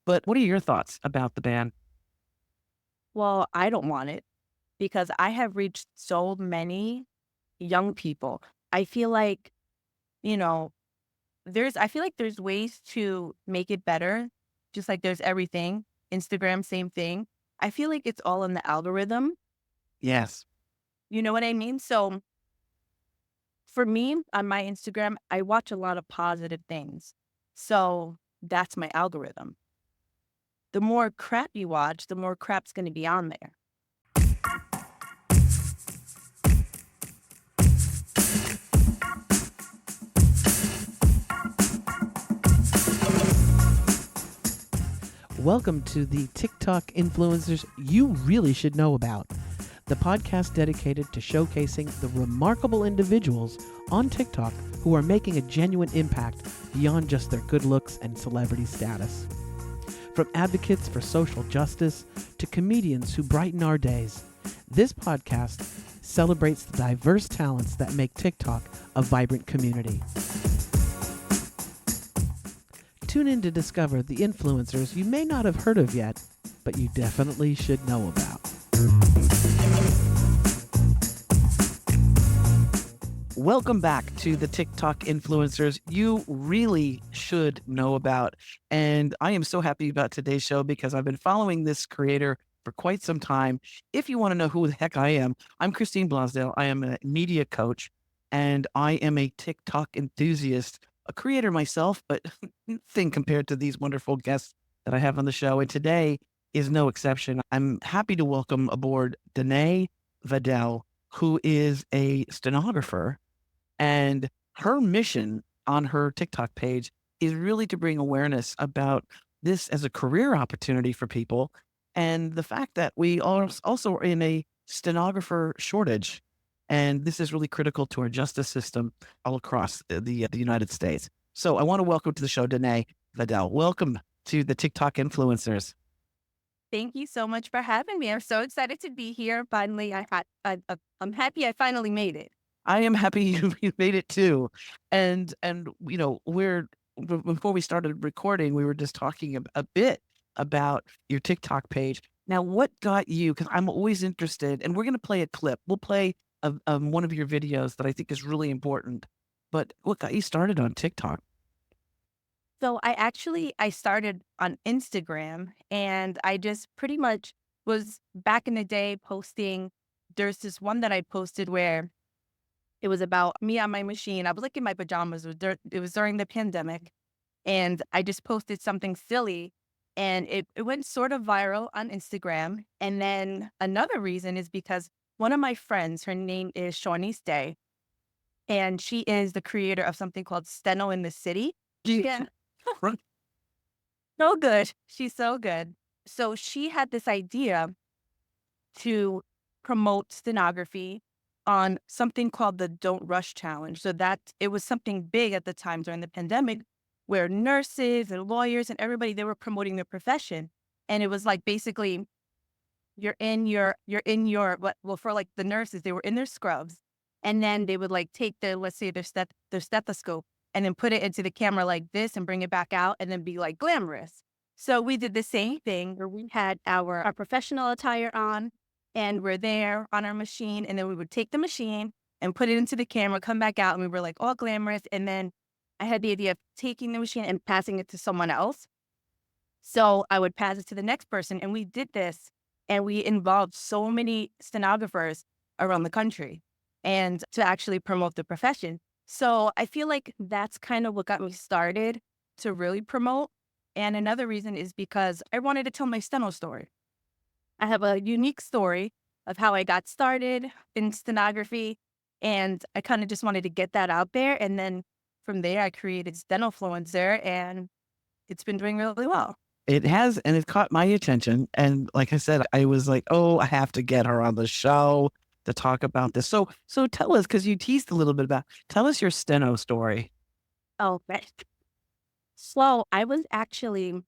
But what are your thoughts about the ban? Well, I don't want it because I have reached so many young people. I feel like, you know, I feel like there's ways to make it better, just like there's everything. Instagram, same thing. I feel like it's all in the algorithm. Yes. You know what I mean? So for me on my Instagram, I watch a lot of positive things. So that's my algorithm. The more crap you watch, the more crap's going to be on there. Welcome to the TikTok influencers you really should know about, the podcast dedicated to showcasing the remarkable individuals on TikTok who are making a genuine impact beyond just their good looks and celebrity status. From advocates for social justice to comedians who brighten our days, this podcast celebrates the diverse talents that make TikTok a vibrant community. Tune in to discover the influencers you may not have heard of yet, but you definitely should know about. Welcome back to the TikTok influencers you really should know about. And I am so happy about today's show because I've been following this creator for quite some time. If you want to know who the heck I am, I'm Christine Blosdale. I am a media coach and I am a TikTok enthusiast, a creator myself, but thing compared to these wonderful guests that I have on the show. And today is no exception. I'm happy to welcome aboard Denee Vadell, who is a stenographer, and her mission on her TikTok page is really to bring awareness about this as a career opportunity for people and the fact that we are also in a stenographer shortage. And this is really critical to our justice system all across the United States. So I want to welcome to the show Denee Vadell. Welcome to the TikTok influencers. Thank you so much for having me. I'm so excited to be here. Finally, I'm happy I finally made it. I am happy you made it too. And before we started recording, we were just talking a bit about your TikTok page. Now, what got you? Because I'm always interested, and we're going to play a clip. We'll play one of your videos that I think is really important. But what got you started on TikTok? So I started on Instagram and I just pretty much was back in the day posting. There's this one that I posted where it was about me on my machine. I was like in my pajamas. It was during the pandemic. And I just posted something silly and it went sort of viral on Instagram. And then another reason is because one of my friends, her name is Shawnee's Day, and she is the creator of something called Steno in the City. Yeah. Right. So good. She's so good. So she had this idea to promote stenography on something called the Don't Rush Challenge. So that it was something big at the time during the pandemic where nurses and lawyers and everybody they were promoting their profession. And it was like basically you're in your well for like the nurses, they were in their scrubs and then they would like take their let's say their stethoscope and then put it into the camera like this and bring it back out and then be like glamorous. So we did the same thing where we had our professional attire on and we're there on our machine and then we would take the machine and put it into the camera, come back out and we were like all glamorous. And then I had the idea of taking the machine and passing it to someone else. So I would pass it to the next person. And we did this and we involved so many stenographers around the country and to actually promote the profession. So I feel like that's kind of what got me started to really promote. And another reason is because I wanted to tell my steno story. I have a unique story of how I got started in stenography. And I kind of just wanted to get that out there. And then from there, I created Stenofluencer and it's been doing really well. It has, and it caught my attention. And like I said, I was like, "Oh, I have to get her on the show to talk about this." So tell us, because you teased a little bit about. Tell us your steno story. Oh, right. So I was actually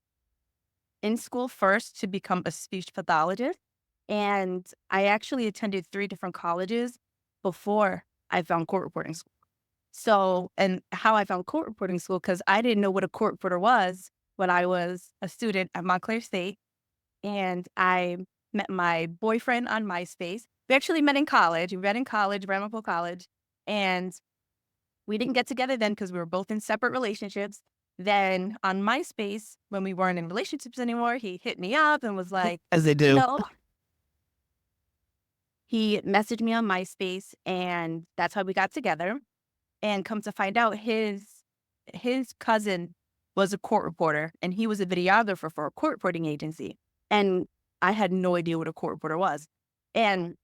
in school first to become a speech pathologist. And I actually attended 3 different colleges before I found court reporting school. So, and how I found court reporting school, because I didn't know what a court reporter was when I was a student at Montclair State, and I met my boyfriend on MySpace. We actually met in college. We met in college, Ramapo College, and we didn't get together then because we were both in separate relationships. Then on MySpace, when we weren't in relationships anymore, he hit me up and was like, As they you do. know, he messaged me on MySpace, and that's how we got together. And come to find out, his cousin was a court reporter, and he was a videographer for a court reporting agency. And I had no idea what a court reporter was. And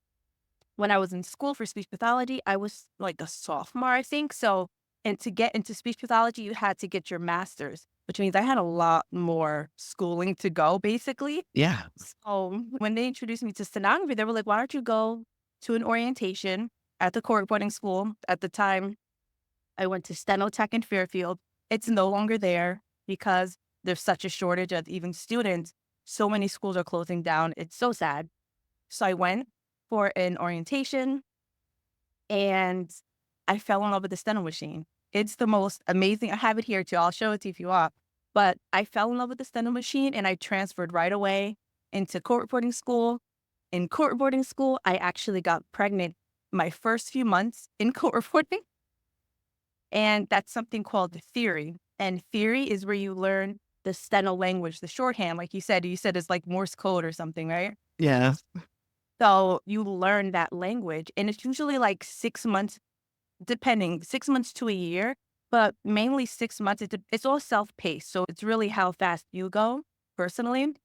when I was in school for speech pathology, I was like a sophomore, I think. So, and to get into speech pathology, you had to get your master's, which means I had a lot more schooling to go, basically. Yeah. So when they introduced me to stenography, they were like, why don't you go to an orientation at the court reporting school? At the time, I went to Stenotech in Fairfield. It's no longer there because there's such a shortage of even students. So many schools are closing down. It's so sad. So I went for an orientation and I fell in love with the steno machine. It's the most amazing. I have it here too. I'll show it to you if you want. But I fell in love with the steno machine and I transferred right away into court reporting school. In court reporting school, I actually got pregnant my first few months in court reporting. And that's something called the theory. And theory is where you learn the steno language, the shorthand, like you said it's like Morse code or something, right? Yeah. So you learn that language, and it's usually like 6 months, depending, 6 months to a year, but mainly 6 months. It's all self-paced, so it's really how fast you go personally.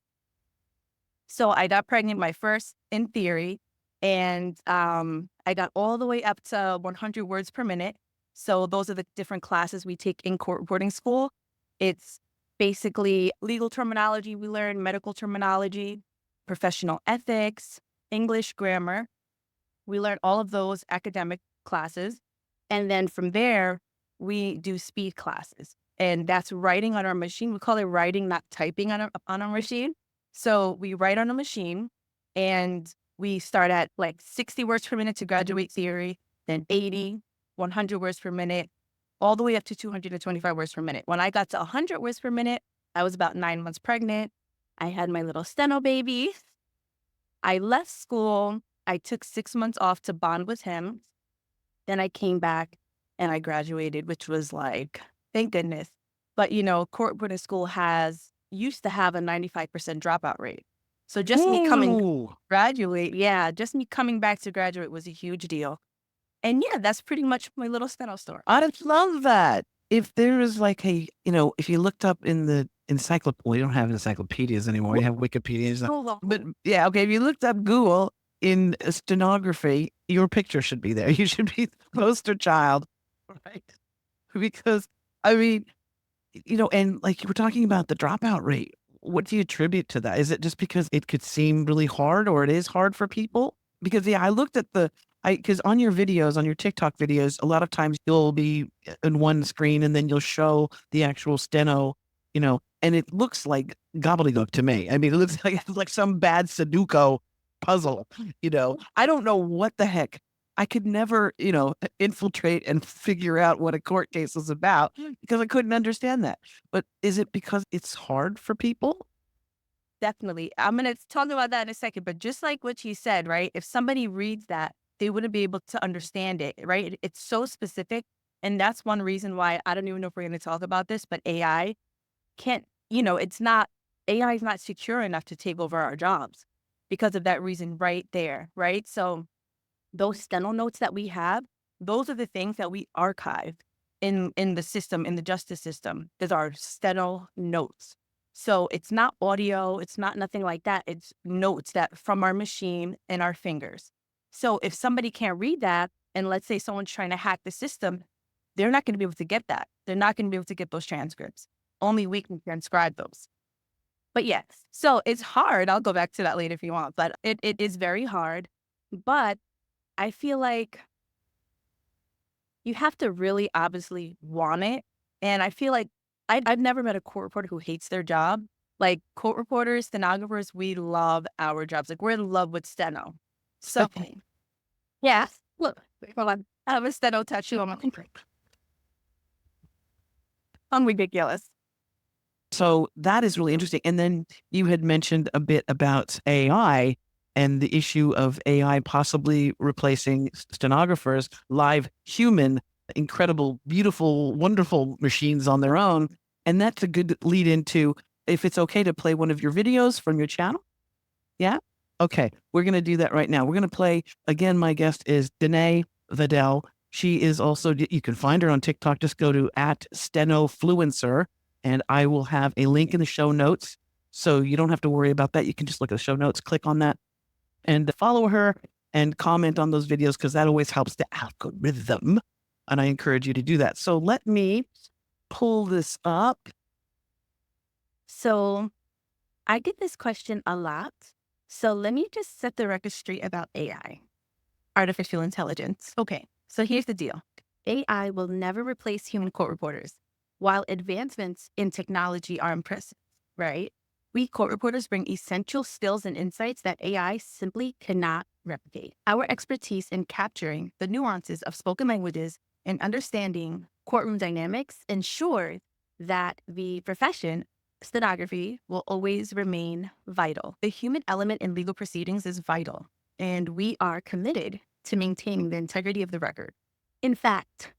So I got pregnant my first in theory, and I got all the way up to 100 words per minute. So those are the different classes we take in court reporting school. It's basically legal terminology we learn, medical terminology, professional ethics, English grammar. We learn all of those academic classes. And then from there, we do speed classes. And that's writing on our machine. We call it writing, not typing on our machine. So we write on a machine and we start at like 60 words per minute to graduate theory, then 80, 100 words per minute, all the way up to 225 words per minute. When I got to 100 words per minute, I was about 9 months pregnant. I had my little steno baby. I left school. I took 6 months off to bond with him. Then I came back and I graduated, which was like, thank goodness. But, court reporting school used to have a 95% dropout rate. So just me coming Ooh, graduate, yeah, just me coming back to graduate was a huge deal. And yeah, that's pretty much my little steno story. I love that. If there is like if you looked up in the encyclopedia, well, you don't have encyclopedias anymore. You have Wikipedia. But yeah, okay. If you looked up Google in stenography, your picture should be there. You should be the poster child, right? Because I mean, and like you were talking about the dropout rate. What do you attribute to that? Is it just because it could seem really hard or it is hard for people? Because yeah, I looked at because on your videos, on your TikTok videos, a lot of times you'll be in one screen and then you'll show the actual steno, and it looks like gobbledygook to me. I mean, it looks like some bad Sudoku puzzle, I don't know what the heck. I could never, infiltrate and figure out what a court case was about because I couldn't understand that. But is it because it's hard for people? Definitely. I'm going to talk about that in a second. But just like what you said, right? If somebody reads that, they wouldn't be able to understand it, right? It's so specific. And that's one reason why I don't even know if we're going to talk about this, but AI can't, AI is not secure enough to take over our jobs because of that reason right there, right? So those steno notes that we have, those are the things that we archive in the system, in the justice system. There's our steno notes. So it's not audio, it's not nothing like that. It's notes that from our machine and our fingers. So if somebody can't read that, and let's say someone's trying to hack the system, they're not going to be able to get that. They're not going to be able to get those transcripts. Only we can transcribe those. But yes, so it's hard. I'll go back to that later if you want, but it is very hard. But I feel like you have to really obviously want it. And I feel like I've never met a court reporter who hates their job. Like court reporters, stenographers, we love our jobs. Like we're in love with steno. So, yeah. Look, wait, hold on. I have a steno tattoo on my finger. I'm ridiculous. So that is really interesting. And then you had mentioned a bit about AI and the issue of AI possibly replacing stenographers, live human, incredible, beautiful, wonderful machines on their own. And that's a good lead into if it's okay to play one of your videos from your channel. Yeah? Okay, we're gonna do that right now. We're gonna play again, my guest is Denee Vadell. She is also you can find her on TikTok. Just go to @stenofluencer, and I will have a link in the show notes. So you don't have to worry about that. You can just look at the show notes, click on that, and follow her and comment on those videos because that always helps the algorithm. And I encourage you to do that. So let me pull this up. So I get this question a lot. So let me just set the record straight about AI, artificial intelligence. Okay, so here's the deal. AI will never replace human court reporters. While advancements in technology are impressive, right? We court reporters bring essential skills and insights that AI simply cannot replicate. Our expertise in capturing the nuances of spoken languages and understanding courtroom dynamics ensure that the profession, stenography, will always remain vital. The human element in legal proceedings is vital, and we are committed to maintaining the integrity of the record. In fact,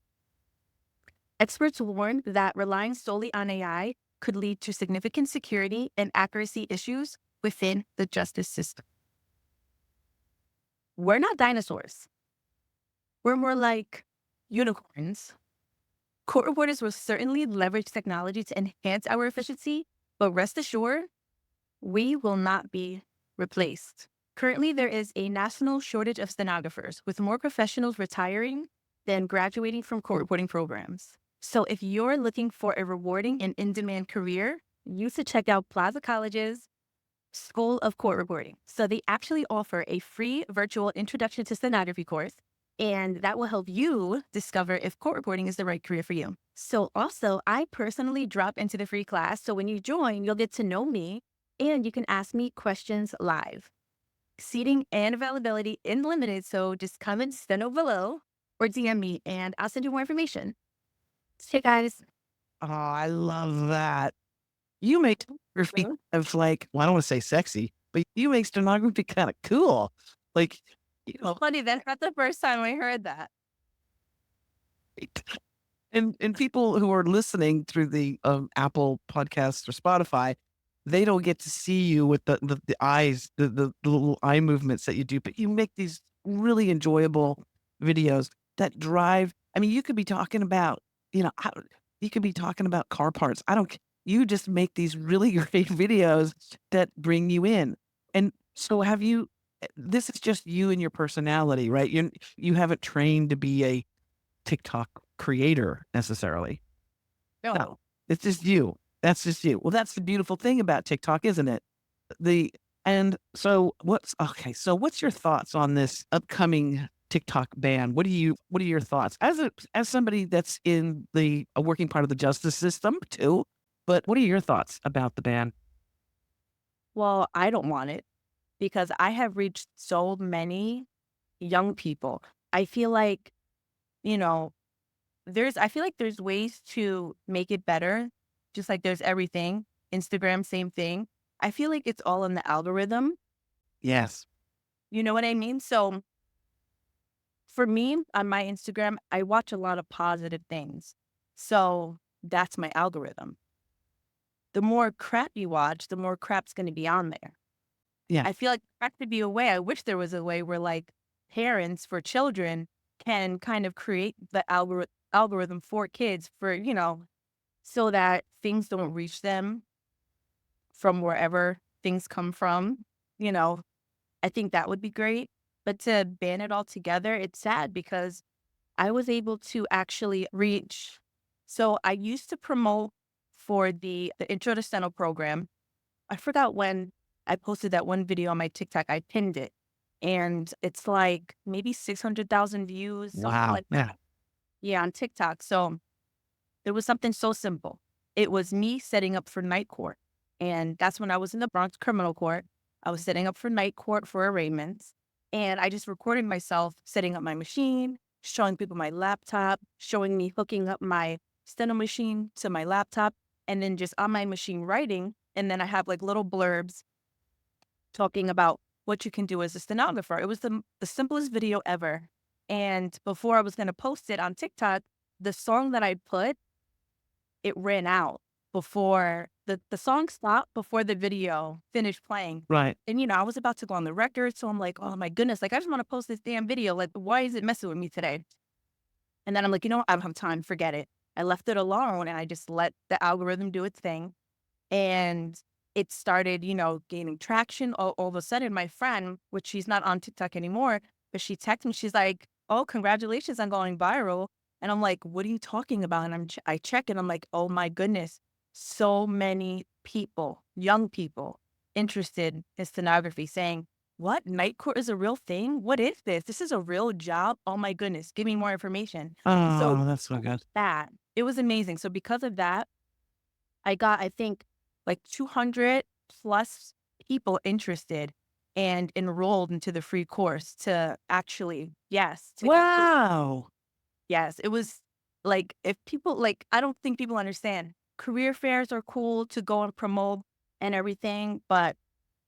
experts warn that relying solely on AI could lead to significant security and accuracy issues within the justice system. We're not dinosaurs. We're more like unicorns. Court reporters will certainly leverage technology to enhance our efficiency, but rest assured, we will not be replaced. Currently, there is a national shortage of stenographers, with more professionals retiring than graduating from court reporting programs. So if you're looking for a rewarding and in-demand career, you should check out Plaza College's School of Court Reporting. So they actually offer a free virtual introduction to stenography course, and that will help you discover if court reporting is the right career for you. So also, I personally drop into the free class. So when you join, you'll get to know me and you can ask me questions live. Seating and availability is limited, so just comment steno below or DM me and I'll send you more information. Hey guys. Oh, I love that. You make stenography of like, well, I don't want to say sexy, but you make stenography kind of cool. Like, you know, Funny, that's not the first time I heard that. and people who are listening through the Apple Podcasts or Spotify, they don't get to see you with the eyes, the little eye movements that you do, but you make these really enjoyable videos that drive. I mean, you could be talking about, how, you could be talking about car parts. I don't. You just make these really great videos that bring you in. And so, have you? This is just you and your personality, right? You haven't trained to be a TikTok creator necessarily. No. No, it's just you. That's just you. Well, that's the beautiful thing about TikTok, isn't it? The and so what's okay, so what's your thoughts on this upcoming TikTok ban? What are your thoughts as somebody that's in the a working part of the justice system too, but what are your thoughts about the ban? Well, I don't want it because I have reached so many young people. I feel like, you know, I feel like there's ways to make it better, just like there's everything. Instagram, same thing. I feel like it's all in the algorithm. Yes. You know what I mean? So for me on my Instagram, I watch a lot of positive things. So that's my algorithm. The more crap you watch, the more crap's going to be on there. Yeah. I feel like there has to be a way. I wish there was a way where like parents for children can kind of create the algorithm for kids for, so that things don't reach them from wherever things come from. You know, I think that would be great. But to ban it altogether, it's sad because I was able to actually reach. So I used to promote for the Intro to Steno program. I forgot when I posted that one video on my TikTok. I pinned it, and it's like maybe 600,000 views, something Wow. like that. Yeah. Yeah, on TikTok. So there was something so simple. It was me setting up for night court, and that's when I was in the Bronx criminal court. I was setting up for night court for arraignments, and I just recorded myself setting up my machine, showing people my laptop, showing me hooking up my steno machine to my laptop, and then just on my machine writing. And then I have like little blurbs talking about what you can do as a stenographer. It was the simplest video ever. And before I was going to post it on TikTok, the song that I put, it ran out before the song stopped before the video finished playing. Right. And, I was about to go on the record. So I'm like, oh my goodness, like I just want to post this damn video. Like, why is it messing with me today? And then I'm like, what? I don't have time. Forget it. I left it alone and I just let the algorithm do its thing. And it started, gaining traction. All of a sudden, my friend, which she's not on TikTok anymore, but she texted me. She's like, "Oh, congratulations on going viral." And I'm like, "What are you talking about?" And I check and I'm like, "Oh my goodness, so many people, young people, interested in stenography, saying." What? Night court is a real thing? What is this? This is a real job? Oh my goodness. Give me more information. So Oh, that's so good. that it was amazing. So because of that, I got, I think, like 200 plus people interested and enrolled into the free course to actually, yes, Wow. yes, it was like, if people, like, I don't think people understand. Career fairs are cool to go and promote and everything, but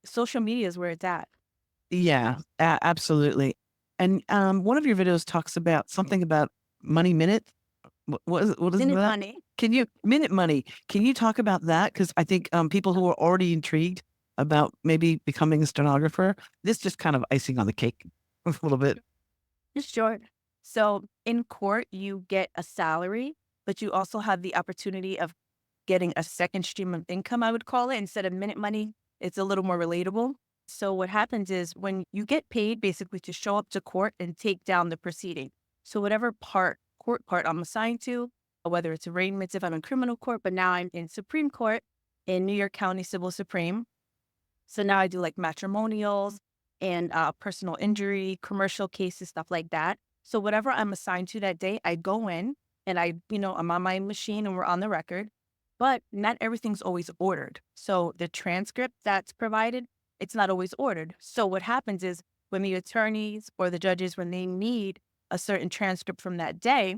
social media is where it's at. Yeah, absolutely. And, one of your videos talks about something about money minute. What is Minute that? money. Can you minute money, can you talk about that? Because I think, people who are already intrigued about maybe becoming a stenographer, this just kind of icing on the cake a little bit. Sure. So in court, you get a salary, but you also have the opportunity of getting a second stream of income, I would call it. Instead of minute money, it's a little more relatable. So what happens is when you get paid basically to show up to court and take down the proceeding. So whatever court part I'm assigned to, whether it's arraignments if I'm in criminal court, but now I'm in Supreme Court in New York County Civil Supreme. So now I do like matrimonials and personal injury, commercial cases, stuff like that. So whatever I'm assigned to that day, I go in and I'm on my machine and we're on the record, but not everything's always ordered. So the transcript that's provided, it's not always ordered. So what happens is when the attorneys or the judges, when they need a certain transcript from that day,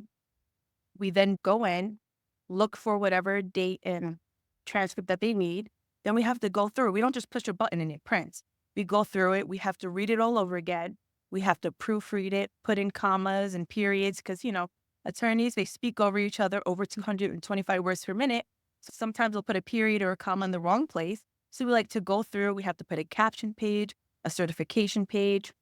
we then go in, look for whatever date and transcript that they need. Then we have to go through. We don't just push a button and it prints. We go through it. We have to read it all over again. We have to proofread it, put in commas and periods because, attorneys, they speak over each other over 225 words per minute. So sometimes they'll put a period or a comma in the wrong place. So we like to go through. We have to put a caption page, a certification page,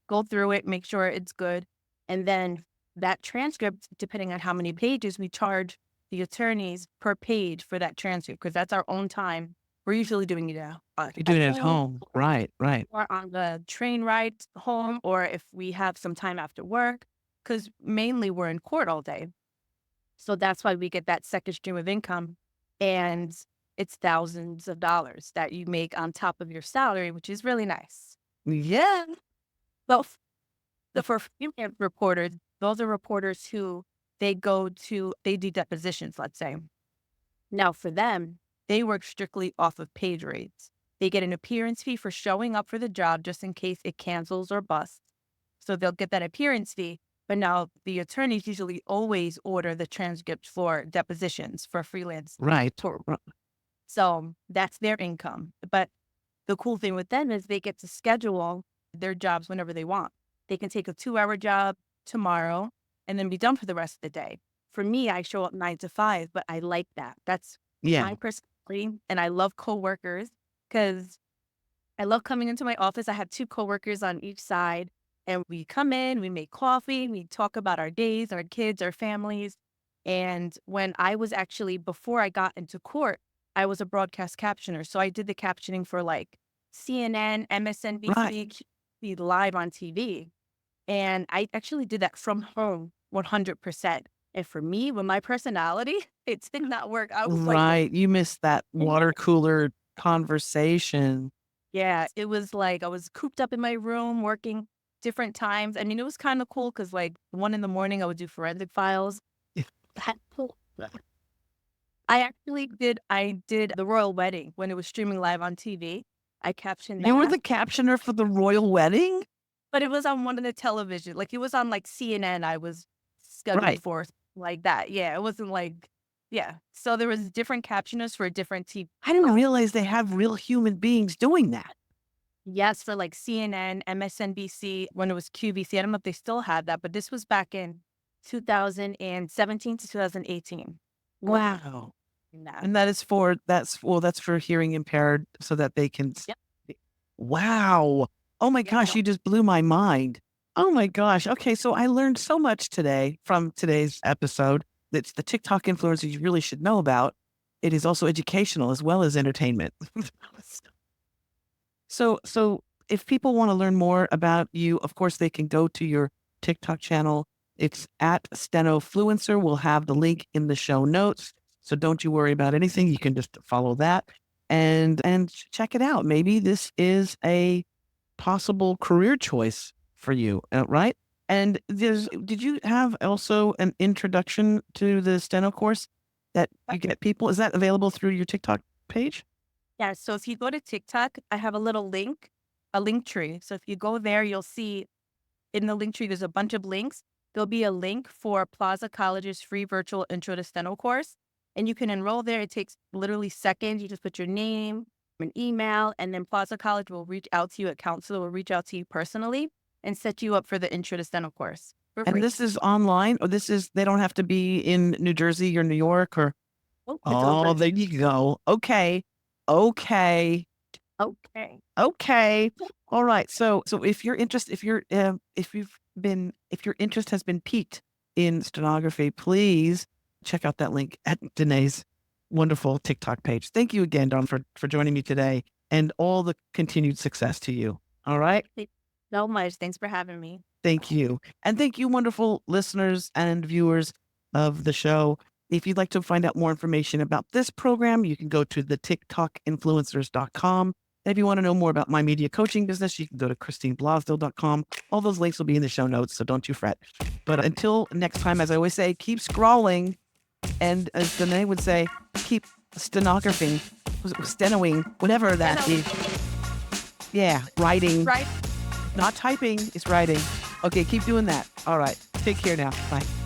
go through it, make sure it's good. And then that transcript, depending on how many pages, we charge the attorneys per page for that transcript because that's our own time. We're usually doing it You're at doing it at home home. Right, right. or on the train ride home, or if we have some time after work, because mainly we're in court all day. So that's why we get that second stream of income. And it's thousands of dollars that you make on top of your salary, which is really nice. Yeah. Well, for freelance reporters, those are reporters who they do depositions, let's say. Now, for them, they work strictly off of page rates. They get an appearance fee for showing up for the job just in case it cancels or busts. So they'll get that appearance fee. But now the attorneys usually always order the transcript for depositions for freelance. Right. So that's their income. But the cool thing with them is they get to schedule their jobs whenever they want. They can take a 2-hour job tomorrow and then be done for the rest of the day. For me, I show up 9 to 5, but I like that. That's Yeah. my personality. And I love coworkers because I love coming into my office. I have 2 coworkers on each side and we come in, we make coffee, we talk about our days, our kids, our families. And when I was actually, before I got into court, I was a broadcast captioner. So I did the captioning for like CNN, Right. MSNBC, be live on TV. And I actually did that from home 100%. And for me, with my personality, it did not work. I was like, Right. You missed that water cooler conversation. yeah, it was like I was cooped up in my room working different times. I mean, it was kind of cool because like 1 in the morning, I would do forensic files. That- I did the royal wedding when it was streaming live on TV. I captioned You were that. the captioner for the royal wedding? But it was on one of the television, like, it was on, like, CNN I was scheduled Right. for, like that. Yeah, it wasn't like Yeah. So there was different captioners for different TV. I didn't realize they have real human beings doing that. Yes, for like CNN, MSNBC, when it was QVC. I don't know if they still had that, but this was back in 2017 to 2018. Wow. Yeah. And that's for hearing impaired so that they can Yep. wow. Oh my Yep. gosh, you just blew my mind. Oh my gosh. Okay, so I learned so much today from today's episode. That's the TikTok influencers you really should know about. It is also educational as well as entertainment. So if people want to learn more about you, of course they can go to your TikTok channel. It's at Stenofluencer. We'll have the link in the show notes. So don't you worry about anything. You can just follow that and check it out. Maybe this is a possible career choice for you, right? And did you have also an introduction to the steno course that you get people? Is that available through your TikTok page? Yeah. So if you go to TikTok, I have a little link, a link tree. So if you go there, you'll see in the link tree, there's a bunch of links. There'll be a link for Plaza College's free virtual intro to steno course. And you can enroll there. It takes literally seconds. You just put your name, an email, and then Plaza College will reach out to you. A counselor will reach out to you personally and set you up for the intro to steno course for And free. this is online, or they don't have to be in New Jersey or New York or Oh, it's oh, over. there you go. Okay. Okay. Okay. Okay. All right. So if you're interested, if your interest has been piqued in stenography, please check out that link at Denee's wonderful TikTok page. Thank you again, Don, for joining me today and all the continued success to you. All right. Thank you so much. Thanks for having me. Thank you. And thank you, wonderful listeners and viewers of the show. If you'd like to find out more information about this program, you can go to the TikTokinfluencers.com. And if you want to know more about my media coaching business, you can go to ChristineBlosdale.com. All those links will be in the show notes, so don't you fret. But until next time, as I always say, keep scrawling. And as Denee would say, keep stenographing, stenoing, whatever that is. Yeah, writing. Right. Not typing, it's writing. Okay, keep doing that. All right. Take care now. Bye.